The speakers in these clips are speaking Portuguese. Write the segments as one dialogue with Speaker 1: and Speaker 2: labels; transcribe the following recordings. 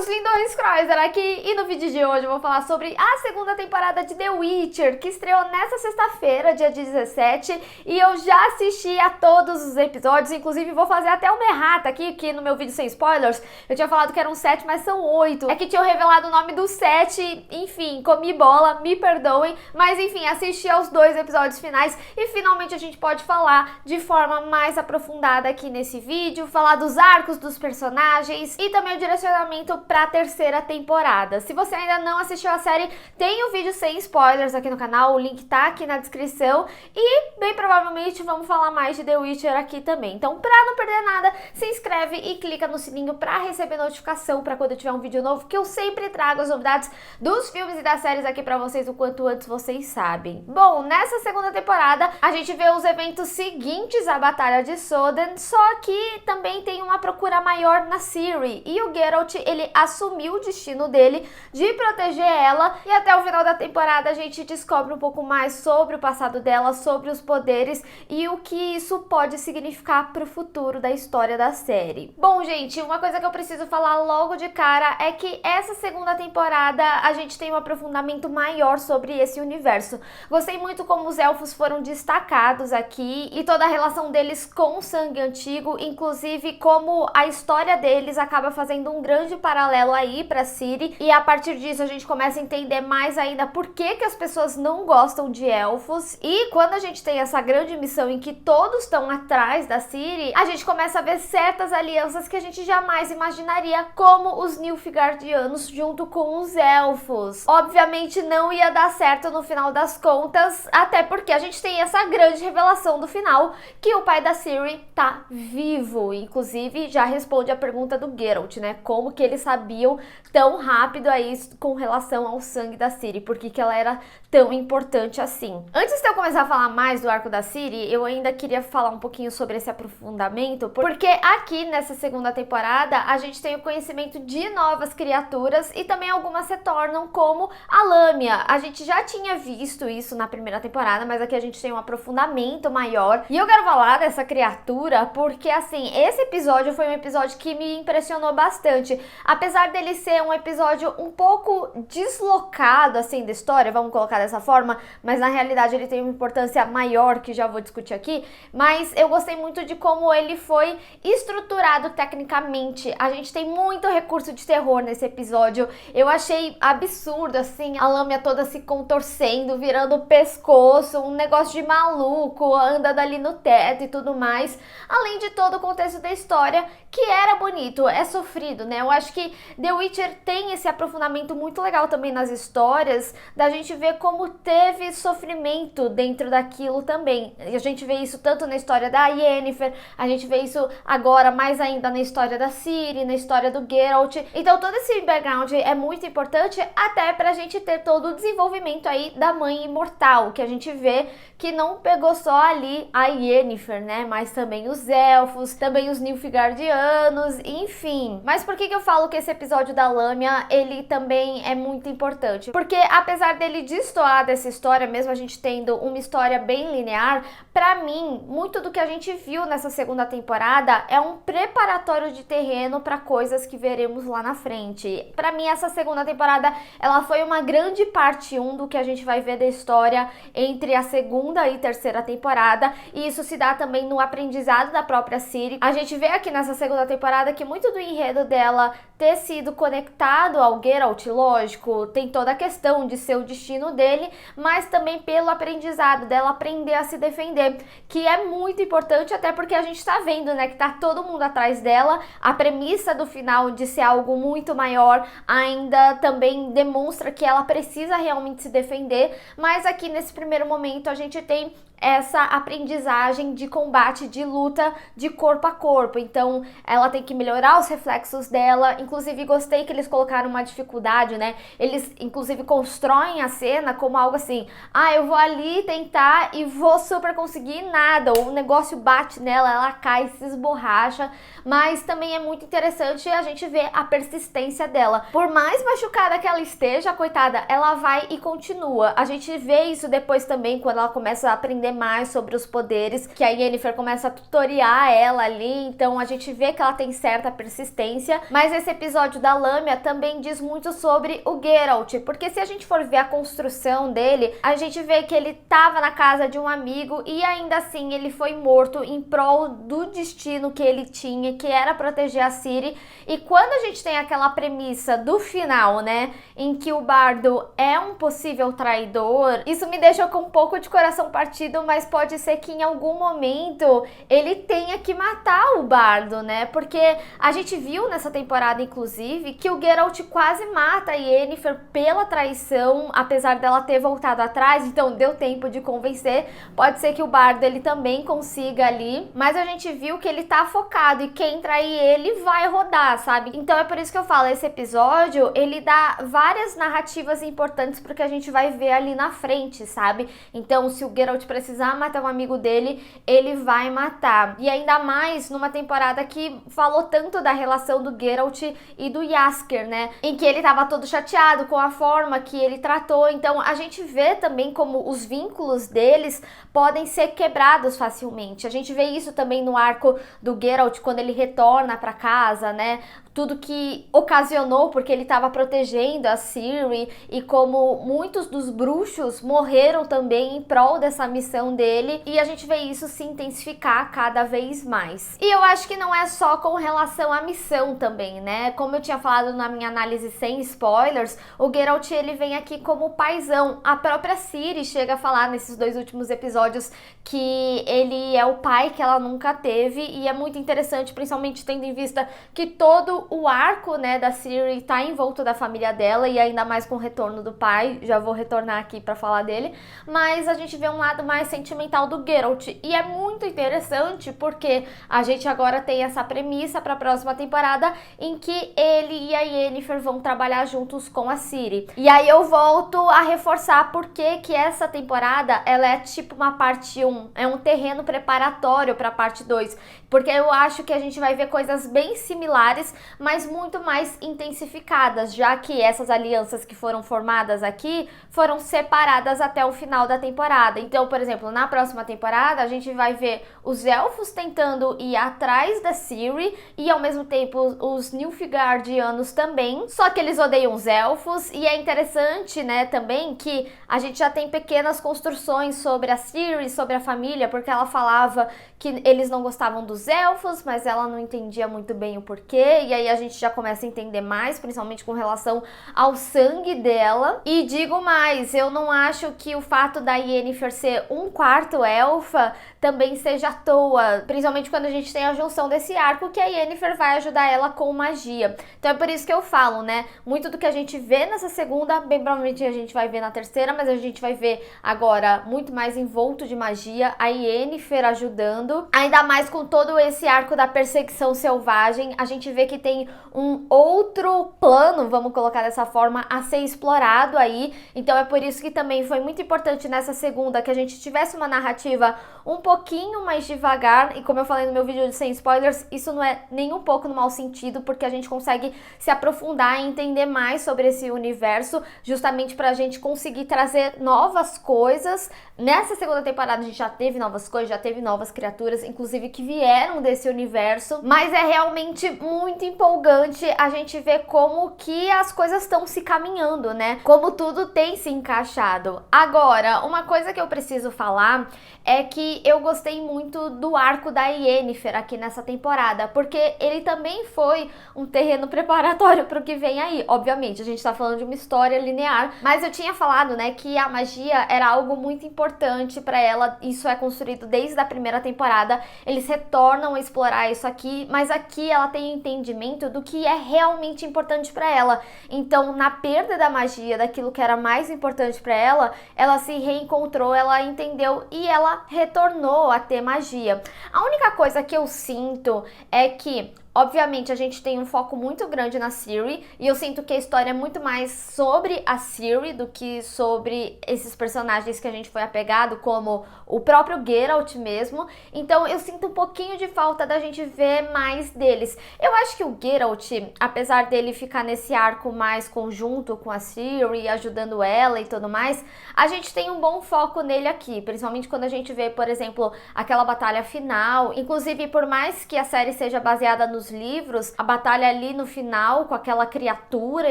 Speaker 1: famosos lindões Kreuzer aqui, e no vídeo de hoje eu vou falar sobre a segunda temporada de The Witcher, que estreou nesta sexta-feira, dia 17, e eu já assisti a todos os episódios, inclusive vou fazer até uma errata aqui, que no meu vídeo sem spoilers, eu tinha falado que eram 7, mas são 8. É que tinham revelado o nome dos 7, enfim, comi bola, me perdoem, mas enfim, assisti aos 2 episódios finais e finalmente a gente pode falar de forma mais aprofundada aqui nesse vídeo, falar dos arcos dos personagens e também o direcionamento para a terceira temporada. Se você ainda não assistiu a série, tem um vídeo sem spoilers aqui no canal, o link tá aqui na descrição e bem provavelmente vamos falar mais de The Witcher aqui também. Então, para não perder nada, se inscreve e clica no sininho para receber notificação para quando eu tiver um vídeo novo, que eu sempre trago as novidades dos filmes e das séries aqui para vocês o quanto antes vocês sabem. Bom, nessa segunda temporada a gente vê os eventos seguintes à Batalha de Soden, só que também tem uma procura maior na Ciri, e o Geralt, ele assumiu o destino dele de proteger ela, e até o final da temporada a gente descobre um pouco mais sobre o passado dela, sobre os poderes e o que isso pode significar para o futuro da história da série. Bom, gente, uma coisa que eu preciso falar logo de cara é que essa segunda temporada a gente tem um aprofundamento maior sobre esse universo. Gostei muito como os elfos foram destacados aqui e toda a relação deles com o sangue antigo, inclusive como a história deles acaba fazendo um grande paralelo aí pra Ciri, e a partir disso a gente começa a entender mais ainda por que as pessoas não gostam de elfos, e quando a gente tem essa grande missão em que todos estão atrás da Ciri, a gente começa a ver certas alianças que a gente jamais imaginaria, como os Nilfgaardianos junto com os elfos. Obviamente não ia dar certo no final das contas, até porque a gente tem essa grande revelação do final, que o pai da Ciri tá vivo. Inclusive já responde a pergunta do Geralt, né? Como que eles sabiam tão rápido aí com relação ao sangue da Ciri? Por que ela era tão importante assim? Antes de eu começar a falar mais do arco da Ciri, eu ainda queria falar um pouquinho sobre esse aprofundamento, porque aqui nessa segunda temporada a gente tem o conhecimento de novas criaturas e também algumas se tornam como a Lâmia. A gente já tinha visto isso na primeira temporada, mas aqui a gente tem um aprofundamento maior, e eu quero falar dessa criatura porque, assim, esse episódio foi um episódio que me impressionou bastante. Apesar dele ser um episódio um pouco deslocado, assim, da história, vamos colocar dessa forma, mas na realidade ele tem uma importância maior que já vou discutir aqui, mas eu gostei muito de como ele foi estruturado tecnicamente. A gente tem muito recurso de terror nesse episódio. Eu achei absurdo, assim, a Lâmia toda se contorcendo, virando o pescoço, um negócio de maluco, andando ali no teto e tudo mais, além de todo o contexto da história, que era bonito, é sofrido, né? Eu acho que The Witcher tem esse aprofundamento muito legal também nas histórias, da gente ver como teve sofrimento dentro daquilo também. E a gente vê isso tanto na história da Yennefer, a gente vê isso agora mais ainda na história da Ciri, na história do Geralt. Então todo esse background é muito importante, até pra gente ter todo o desenvolvimento aí da Mãe Imortal, que a gente vê que não pegou só ali a Yennefer, né? Mas também os elfos, também os Nilfgaardianos, enfim. Mas por que eu falo que esse episódio da Lâmia, ele também é muito importante? Porque apesar dele destoar dessa história, mesmo a gente tendo uma história bem linear, pra mim, muito do que a gente viu nessa segunda temporada é um preparatório de terreno para coisas que veremos lá na frente. Pra mim, essa segunda temporada, ela foi uma grande parte 1 do que a gente vai ver da história entre a segunda e terceira temporada, e isso se dá também no aprendizado da própria Ciri. A gente vê aqui nessa segunda temporada que muito do enredo dela ter sido conectado ao Geralt, lógico, tem toda a questão de ser o destino dele, mas também pelo aprendizado dela aprender a se defender, que é muito importante, até porque a gente tá vendo, né, que tá todo mundo atrás dela. A premissa do final de ser algo muito maior ainda também demonstra que ela precisa realmente se defender, mas aqui nesse primeiro momento a gente tem essa aprendizagem de combate, de luta de corpo a corpo. Então ela tem que melhorar os reflexos dela. Inclusive gostei que eles colocaram uma dificuldade, né? Eles inclusive constroem a cena como algo assim: ah, eu vou ali tentar e vou super conseguir nada, ou o negócio bate nela, ela cai, se esborracha. Mas também é muito interessante a gente ver a persistência dela. Por mais machucada que ela esteja, coitada, ela vai e continua. A gente vê isso depois também, quando ela começa a aprender entender mais sobre os poderes, que a Yennefer começa a tutoriar ela ali, então a gente vê que ela tem certa persistência. Mas esse episódio da Lâmia também diz muito sobre o Geralt, porque se a gente for ver a construção dele, a gente vê que ele estava na casa de um amigo e ainda assim ele foi morto em prol do destino que ele tinha, que era proteger a Ciri. E quando a gente tem aquela premissa do final, né, em que o Bardo é um possível traidor, isso me deixa com um pouco de coração partido, mas pode ser que em algum momento ele tenha que matar o Bardo, né, porque a gente viu nessa temporada, inclusive, que o Geralt quase mata a Yennefer pela traição, apesar dela ter voltado atrás, então deu tempo de convencer. Pode ser que o Bardo ele também consiga ali, mas a gente viu que ele tá focado e quem trair ele vai rodar, sabe? Então é por isso que eu falo, esse episódio, ele dá várias narrativas importantes pro que a gente vai ver ali na frente, sabe? Então se o Geralt precisar matar um amigo dele, ele vai matar. E ainda mais numa temporada que falou tanto da relação do Geralt e do Jaskier, né? Em que ele tava todo chateado com a forma que ele tratou. Então a gente vê também como os vínculos deles podem ser quebrados facilmente. A gente vê isso também no arco do Geralt quando ele retorna para casa, né? Tudo que ocasionou porque ele estava protegendo a Ciri e como muitos dos bruxos morreram também em prol dessa missão dele, e a gente vê isso se intensificar cada vez mais. E eu acho que não é só com relação à missão também, né? Como eu tinha falado na minha análise sem spoilers, o Geralt ele vem aqui como paizão. A própria Ciri chega a falar nesses 2 últimos episódios que ele é o pai que ela nunca teve, e é muito interessante, principalmente tendo em vista que todo o arco, né, da Ciri tá envolto da família dela, e ainda mais com o retorno do pai. Já vou retornar aqui pra falar dele, mas a gente vê um lado mais sentimental do Geralt, e é muito interessante porque a gente agora tem essa premissa pra próxima temporada em que ele e a Yennefer vão trabalhar juntos com a Ciri. E aí eu volto a reforçar porque que essa temporada, ela é tipo uma parte 1, é um terreno preparatório pra parte 2, porque eu acho que a gente vai ver coisas bem similares, mas muito mais intensificadas, já que essas alianças que foram formadas aqui foram separadas até o final da temporada. Então, por exemplo, na próxima temporada a gente vai ver os elfos tentando ir atrás da Ciri e ao mesmo tempo os Nilfgaardianos também, só que eles odeiam os elfos. E é interessante, né, também que a gente já tem pequenas construções sobre a Ciri, sobre a família, porque ela falava que eles não gostavam dos elfos, mas ela não entendia muito bem o porquê, e aí a gente já começa a entender mais, principalmente com relação ao sangue dela. E digo mais, eu não acho que o fato da Yennefer ser 1/4 elfa também seja à toa, principalmente quando a gente tem a junção desse arco que a Yennefer vai ajudar ela com magia. Então é por isso que eu falo, né, muito do que a gente vê nessa segunda, bem provavelmente a gente vai ver na terceira, mas a gente vai ver agora muito mais envolto de magia, a Yennefer ajudando, ainda mais com todo esse arco da perseguição selvagem. A gente vê que tem um outro plano, vamos colocar dessa forma, a ser explorado aí. Então é por isso que também foi muito importante nessa segunda que a gente tivesse uma narrativa um pouquinho mais devagar, e como eu falei no meu vídeo de sem spoilers, isso não é nem um pouco no mau sentido, porque a gente consegue se aprofundar e entender mais sobre esse universo, justamente pra gente conseguir trazer novas coisas. Nessa segunda temporada a gente já teve novas coisas, já teve novas criaturas, inclusive que vieram desse universo, mas é realmente muito empolgante a gente ver como que as coisas estão se caminhando, né? Como tudo tem se encaixado. Agora, uma coisa que eu preciso falar é que eu gostei muito do arco da Yennefer aqui nessa temporada, porque ele também foi um terreno preparatório para o que vem aí. Obviamente, a gente tá falando de uma história linear, mas eu tinha falado, né, que a magia era algo muito importante para ela. Isso é construído desde a primeira temporada. Eles retornam a explorar isso aqui, mas aqui ela tem entendimento do que é realmente importante para ela. Então, na perda da magia, daquilo que era mais importante para ela, ela se reencontrou, ela entendeu e ela retornou a ter magia. A única coisa que eu sinto é que Obviamente, a gente tem um foco muito grande na Ciri, e eu sinto que a história é muito mais sobre a Ciri do que sobre esses personagens que a gente foi apegado, como o próprio Geralt mesmo. Então eu sinto um pouquinho de falta da gente ver mais deles. Eu acho que o Geralt, apesar dele ficar nesse arco mais conjunto com a Ciri, ajudando ela e tudo mais, a gente tem um bom foco nele aqui, principalmente quando a gente vê, por exemplo, aquela batalha final. Inclusive, por mais que a série seja baseada nos livros, a batalha ali no final com aquela criatura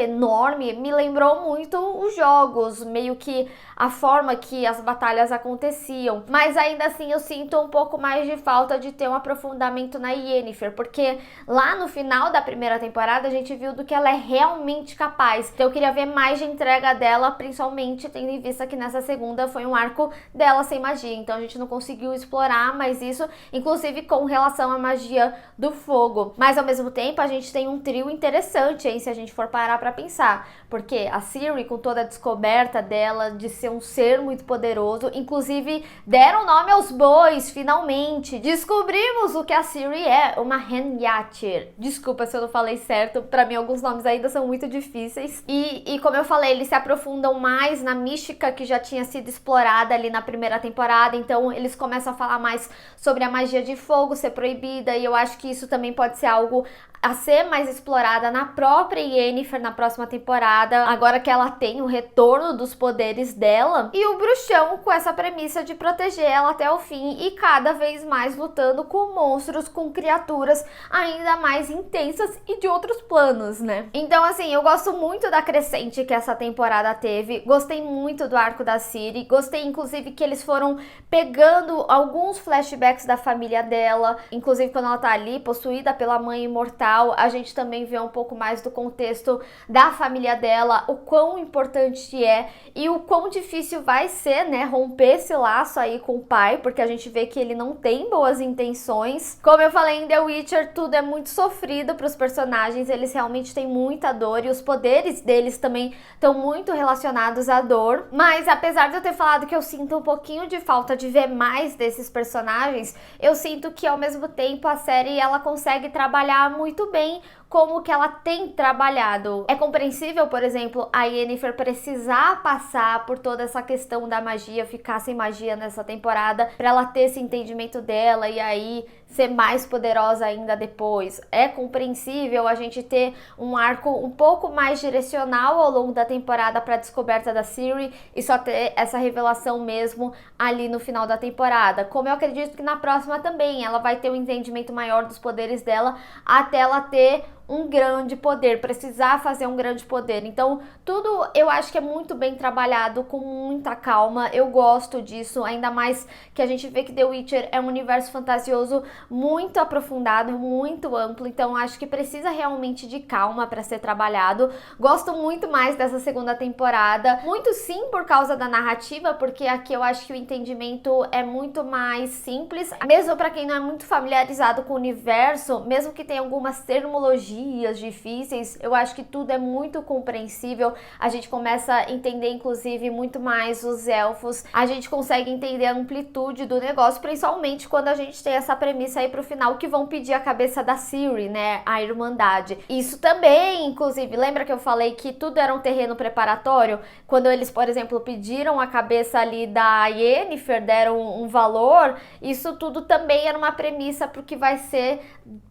Speaker 1: enorme me lembrou muito os jogos, meio que a forma que as batalhas aconteciam. Mas ainda assim eu sinto um pouco mais de falta de ter um aprofundamento na Yennefer, porque lá no final da primeira temporada a gente viu do que ela é realmente capaz. Então eu queria ver mais de entrega dela, principalmente tendo em vista que nessa segunda foi um arco dela sem magia, então a gente não conseguiu explorar mais isso, inclusive com relação à magia do fogo. Mas ao mesmo tempo a gente tem um trio interessante, hein, se a gente for parar pra pensar, porque a Ciri, com toda a descoberta dela de ser um ser muito poderoso, inclusive deram nome aos bois, finalmente. Descobrimos o que a Ciri é, uma Henjatr. Desculpa se eu não falei certo, pra mim alguns nomes ainda são muito difíceis. E como eu falei, eles se aprofundam mais na mística que já tinha sido explorada ali na primeira temporada, então eles começam a falar mais sobre a magia de fogo ser proibida, e eu acho que isso também pode ser algo a ser mais explorada na própria Yennefer na próxima temporada, agora que ela tem o retorno dos poderes dela, e o bruxão com essa premissa de proteger ela até o fim e cada vez mais lutando com monstros, com criaturas ainda mais intensas e de outros planos, né? Então assim, eu gosto muito da crescente que essa temporada teve, gostei muito do arco da Ciri, gostei inclusive que eles foram pegando alguns flashbacks da família dela, inclusive quando ela tá ali possuída pela mãe imortal, a gente também vê um pouco mais do contexto da família dela, o quão importante é e o quão difícil vai ser, né, romper esse laço aí com o pai, porque a gente vê que ele não tem boas intenções. Como eu falei em The Witcher, tudo é muito sofrido para os personagens, eles realmente têm muita dor e os poderes deles também estão muito relacionados à dor. Mas apesar de eu ter falado que eu sinto um pouquinho de falta de ver mais desses personagens, eu sinto que ao mesmo tempo a série ela consegue trabalhar muito bem como que ela tem trabalhado. É compreensível, por exemplo, a Yennefer precisar passar por toda essa questão da magia, ficar sem magia nessa temporada, pra ela ter esse entendimento dela e aí ser mais poderosa ainda depois. É compreensível a gente ter um arco um pouco mais direcional ao longo da temporada para a descoberta da Ciri e só ter essa revelação mesmo ali no final da temporada. Como eu acredito que na próxima também ela vai ter um entendimento maior dos poderes dela até ela ter um grande poder, precisar fazer um grande poder. Então, tudo eu acho que é muito bem trabalhado, com muita calma. Eu gosto disso, ainda mais que a gente vê que The Witcher é um universo fantasioso muito aprofundado, muito amplo. Então, acho que precisa realmente de calma para ser trabalhado. Gosto muito mais dessa segunda temporada. Muito sim por causa da narrativa, porque aqui eu acho que o entendimento é muito mais simples. Mesmo para quem não é muito familiarizado com o universo, mesmo que tenha algumas terminologias difíceis, eu acho que tudo é muito compreensível. A gente começa a entender inclusive muito mais os elfos, a gente consegue entender a amplitude do negócio, principalmente quando a gente tem essa premissa aí pro final que vão pedir a cabeça da Ciri, né, a Irmandade. Isso também, inclusive, lembra que eu falei que tudo era um terreno preparatório? Quando eles, por exemplo, pediram a cabeça ali da Yennefer, deram um valor, isso tudo também era uma premissa pro que vai ser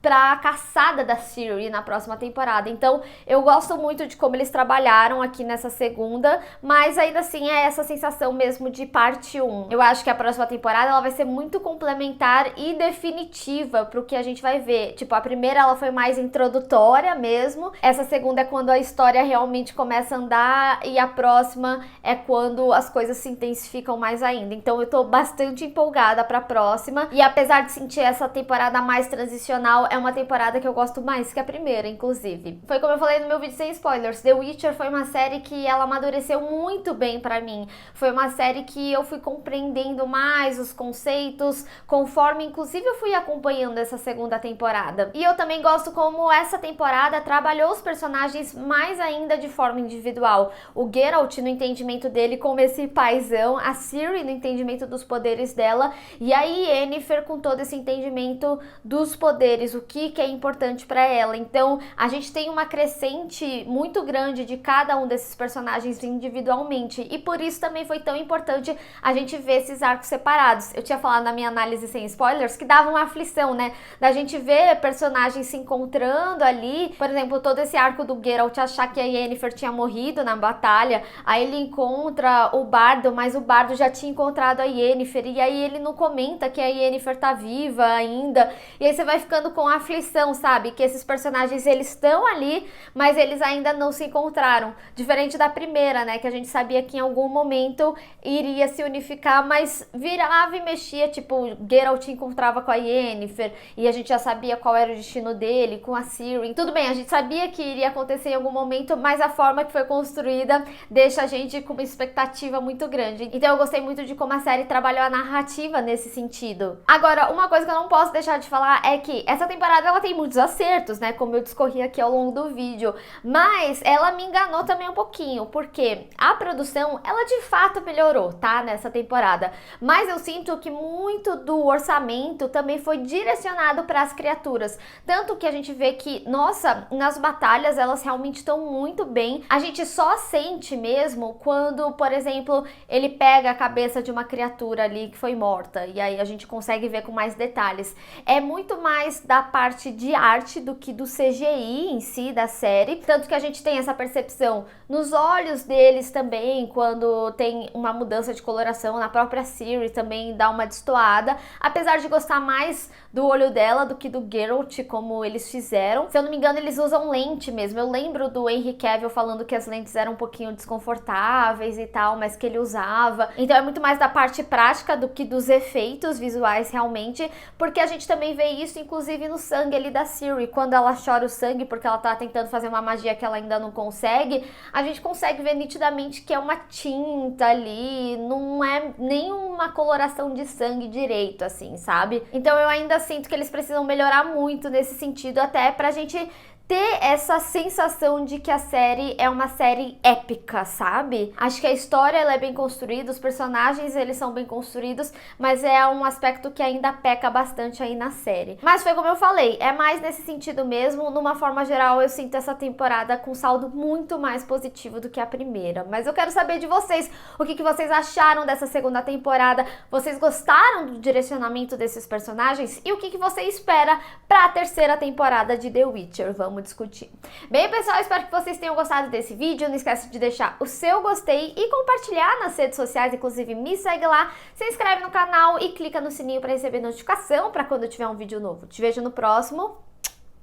Speaker 1: pra caçada da Ciri na próxima temporada. Então eu gosto muito de como eles trabalharam aqui nessa segunda, mas ainda assim é essa sensação mesmo de parte 1. Eu acho que a próxima temporada ela vai ser muito complementar e definitiva pro que a gente vai ver. Tipo, a primeira ela foi mais introdutória mesmo, essa segunda é quando a história realmente começa a andar e a próxima é quando as coisas se intensificam mais ainda. Então eu tô bastante empolgada pra próxima, e apesar de sentir essa temporada mais transicional, é uma temporada que eu gosto mais que a primeira. primeira, inclusive. Foi como eu falei no meu vídeo sem spoilers, The Witcher foi uma série que ela amadureceu muito bem pra mim. Foi uma série que eu fui compreendendo mais os conceitos, conforme inclusive eu fui acompanhando essa segunda temporada. E eu também gosto como essa temporada trabalhou os personagens mais ainda de forma individual. O Geralt no entendimento dele como esse paizão, a Ciri no entendimento dos poderes dela e a Yennefer com todo esse entendimento dos poderes, o que é importante para ela. Então a gente tem uma crescente muito grande de cada um desses personagens individualmente e por isso também foi tão importante a gente ver esses arcos separados. Eu tinha falado na minha análise sem spoilers que dava uma aflição, né, da gente ver personagens se encontrando ali, por exemplo, todo esse arco do Geralt achar que a Yennefer tinha morrido na batalha, aí ele encontra o Bardo, mas o Bardo já tinha encontrado a Yennefer e aí ele não comenta que a Yennefer tá viva ainda, e aí você vai ficando com a aflição, sabe, que esses personagens eles estão ali, mas eles ainda não se encontraram, diferente da primeira, né, que a gente sabia que em algum momento iria se unificar, mas virava e mexia, tipo, Geralt encontrava com a Yennefer e a gente já sabia qual era o destino dele com a Ciri. Tudo bem, a gente sabia que iria acontecer em algum momento, mas a forma que foi construída deixa a gente com uma expectativa muito grande. Então eu gostei muito de como a série trabalhou a narrativa nesse sentido. Agora, uma coisa que eu não posso deixar de falar é que essa temporada ela tem muitos acertos, né, como eu discorri aqui ao longo do vídeo, mas ela me enganou também um pouquinho, porque a produção, ela de fato melhorou, tá, nessa temporada, mas eu sinto que muito do orçamento também foi direcionado para as criaturas, tanto que a gente vê que, nossa, nas batalhas elas realmente estão muito bem, a gente só sente mesmo quando, por exemplo, ele pega a cabeça de uma criatura ali que foi morta, e aí a gente consegue ver com mais detalhes. É muito mais da parte de arte do que do CGI em si da série, tanto que a gente tem essa percepção nos olhos deles também, quando tem uma mudança de coloração, na própria Ciri também dá uma destoada, apesar de gostar mais do olho dela do que do Geralt, como eles fizeram. Se eu não me engano, eles usam lente mesmo. Eu lembro do Henry Cavill falando que as lentes eram um pouquinho desconfortáveis e tal, mas que ele usava. Então é muito mais da parte prática do que dos efeitos visuais realmente, porque a gente também vê isso inclusive no sangue ali da Ciri, quando ela chora o sangue porque ela tá tentando fazer uma magia que ela ainda não consegue, a gente consegue ver nitidamente que é uma tinta ali, não é nenhuma coloração de sangue direito, assim, sabe? Então eu ainda sinto que eles precisam melhorar muito nesse sentido, até pra gente ter essa sensação de que a série é uma série épica, sabe? Acho que a história ela é bem construída, os personagens eles são bem construídos, mas é um aspecto que ainda peca bastante aí na série. Mas foi como eu falei, é mais nesse sentido mesmo, numa forma geral eu sinto essa temporada com saldo muito mais positivo do que a primeira. Mas eu quero saber de vocês, o que vocês acharam dessa segunda temporada, vocês gostaram do direcionamento desses personagens e o que você espera para a terceira temporada de The Witcher? Vamos discutir. Bem, pessoal, espero que vocês tenham gostado desse vídeo. Não esquece de deixar o seu gostei e compartilhar nas redes sociais, inclusive me segue lá, se inscreve no canal e clica no sininho para receber notificação para quando eu tiver um vídeo novo. Te vejo no próximo.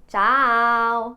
Speaker 1: Tchau!